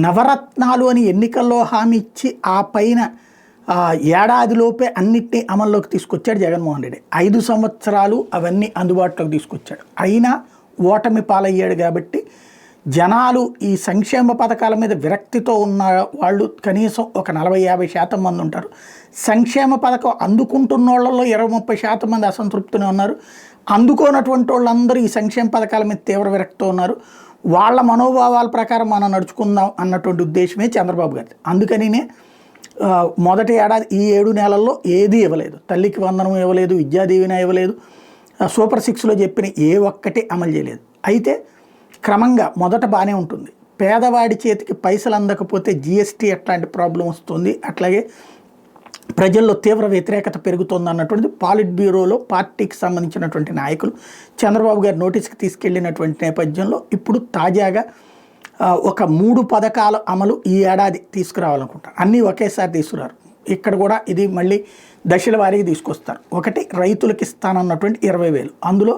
నవరత్నాలు అని ఎన్నికల్లో హామీ ఇచ్చి ఆ పైన ఏడాదిలోపే అన్నిటినీ అమల్లోకి తీసుకొచ్చాడు జగన్మోహన్ రెడ్డి. 5 సంవత్సరాలు అవన్నీ అందుబాటులోకి తీసుకొచ్చాడు. అయినా ఓటమి పాలయ్యాడు. కాబట్టి జనాలు ఈ సంక్షేమ పథకాల మీద విరక్తితో ఉన్న వాళ్ళు కనీసం ఒక 40-50% మంది ఉంటారు. సంక్షేమ పథకం అందుకుంటున్న వాళ్ళలో 20-30% మంది అసంతృప్తినే ఉన్నారు. అందుకోనటువంటి వాళ్ళందరూ ఈ సంక్షేమ పథకాల మీద తీవ్ర విరక్తితో ఉన్నారు. వాళ్ళ మనోభావాల ప్రకారం మనం నడుచుకుందాం అన్నటువంటి ఉద్దేశమే చంద్రబాబు గారిది. అందుకనినే మొదటి ఏడాది ఈ 7 నెలల్లో ఏదీ ఇవ్వలేదు. తల్లికి వందనం ఇవ్వలేదు, విద్యాదీవెన ఇవ్వలేదు, సూపర్ 6లో చెప్పిన ఏ ఒక్కటి అమలు చేయలేదు. అయితే క్రమంగా మొదట బాగానే ఉంటుంది. పేదవాడి చేతికి పైసలు అందకపోతే జిఎస్టీ ఎట్లాంటి ప్రాబ్లం వస్తుంది, అట్లాగే ప్రజల్లో తీవ్ర వ్యతిరేకత పెరుగుతుంది అన్నటువంటిది పాలిట్ బ్యూరోలో పార్టీకి సంబంధించినటువంటి నాయకులు చంద్రబాబు గారి నోటీస్కి తీసుకెళ్లినటువంటి నేపథ్యంలో ఇప్పుడు తాజాగా ఒక 3 పథకాల అమలు ఈ ఏడాది తీసుకురావాలనుకుంటారు. అన్నీ ఒకేసారి తీసుకురారు. ఇక్కడ కూడా ఇది మళ్ళీ దశల వారీగా తీసుకొస్తారు. ఒకటి రైతులకు ఇస్తానన్నటువంటి 20,000, అందులో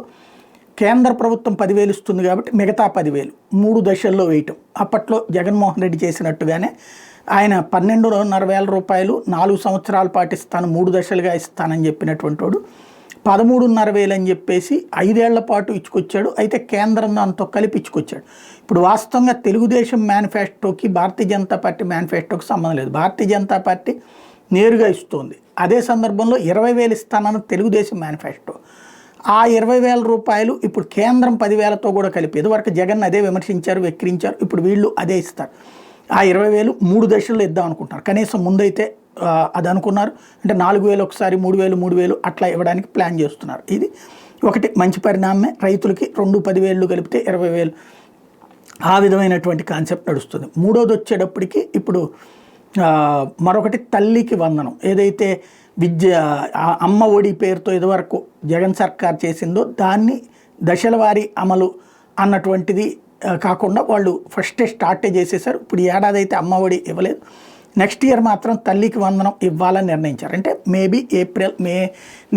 కేంద్ర ప్రభుత్వం 10,000 ఇస్తుంది కాబట్టి మిగతా 10,000 3 దశల్లో వేయటం. అప్పట్లో జగన్మోహన్ రెడ్డి చేసినట్టుగానే ఆయన 12,500 రూపాయలు 4 సంవత్సరాల పాటు ఇస్తాను, 3 దశలుగా ఇస్తానని చెప్పినటువంటి వాడు 13,500 అని చెప్పేసి 5 ఏళ్ల పాటు ఇచ్చుకొచ్చాడు. అయితే కేంద్రం దాంతో కలిపి ఇచ్చుకొచ్చాడు. ఇప్పుడు వాస్తవంగా తెలుగుదేశం మేనిఫెస్టోకి భారతీయ జనతా పార్టీ మేనిఫెస్టోకి సంబంధం లేదు. భారతీయ జనతా పార్టీ నేరుగా ఇస్తుంది. అదే సందర్భంలో 20,000 ఇస్తానన్న తెలుగుదేశం మేనిఫెస్టో ఆ 20,000 రూపాయలు ఇప్పుడు కేంద్రం 10,000తో కూడా కలిపి, ఇదివరకు జగన్ అదే విమర్శించారు, వెక్కిరించారు. ఇప్పుడు వీళ్ళు అదే ఇస్తారు. ఆ 20,000 3 దశల్లో ఇద్దాం అనుకుంటున్నారు. కనీసం ముందైతే అది అనుకున్నారు. అంటే 4,000 ఒకసారి, 3,000 3,000 అట్లా ఇవ్వడానికి ప్లాన్ చేస్తున్నారు. ఇది ఒకటి మంచి పరిణామమే. రైతులకి 2 10,000 కలిపితే 20,000 ఆ విధమైనటువంటి కాన్సెప్ట్ నడుస్తుంది. మూడోది వచ్చేటప్పటికి ఇప్పుడు మరొకటి తల్లికి వందనం. ఏదైతే అమ్మ ఒడి పేరుతో ఇదివరకు జగన్ సర్కార్ చేసిందో దాన్ని దశల వారీ అమలు అన్నటువంటిది కాకుండా వాళ్ళు ఫస్టే స్టార్టే చేసేసారు. ఇప్పుడు ఏడాది అయితే అమ్మ ఒడి ఇవ్వలేదు. నెక్స్ట్ ఇయర్ మాత్రం తల్లికి వందనం ఇవ్వాలని నిర్ణయించారు. అంటే మేబీ మే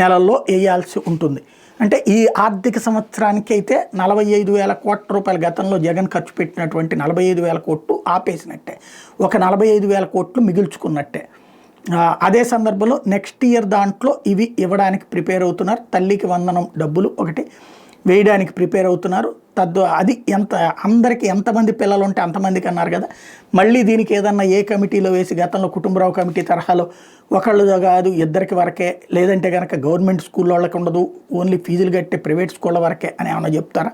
నెలల్లో వేయాల్సి ఉంటుంది. అంటే ఈ ఆర్థిక సంవత్సరానికి అయితే 45,000 కోట్ల రూపాయలు గతంలో జగన్ ఖర్చు పెట్టినటువంటి 45,000 కోట్లు ఆపేసినట్టే, ఒక 45,000 కోట్లు మిగుల్చుకున్నట్టే. అదే సందర్భంలో నెక్స్ట్ ఇయర్ దాంట్లో ఇవి ఇవ్వడానికి ప్రిపేర్ అవుతున్నారు. తల్లికి వందనం డబ్బులు ఒకటి వేయడానికి ప్రిపేర్ అవుతున్నారు. అది అందరికీ ఎంతమంది పిల్లలు ఉంటే అంతమందికి అన్నారు కదా. మళ్ళీ దీనికి ఏదన్నా ఏ కమిటీలో వేసి గతంలో కుటుంబరావు కమిటీ తరహాలో ఒకళ్ళు కాదు ఇద్దరికి వరకే, లేదంటే కనుక గవర్నమెంట్ స్కూల్ వాళ్ళకి ఉండదు, ఓన్లీ ఫీజులు కట్టే ప్రైవేట్ స్కూళ్ళ వరకే అని ఏమైనా చెప్తారా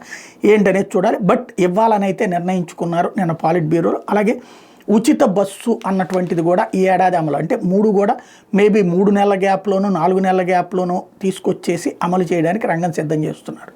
ఏంటనేది చూడాలి. బట్ ఇవ్వాలని అయితే నిర్ణయించుకున్నారు నిన్న పాలిట్ బ్యూరోలో. అలాగే ఉచిత బస్సు అన్నటువంటిది కూడా ఈ ఏడాది అమలు. అంటే 3 కూడా మేబీ 3 నెలల గ్యాప్లోనూ 4 నెలల గ్యాప్లోనూ తీసుకొచ్చేసి అమలు చేయడానికి రంగం సిద్ధం చేస్తున్నారు.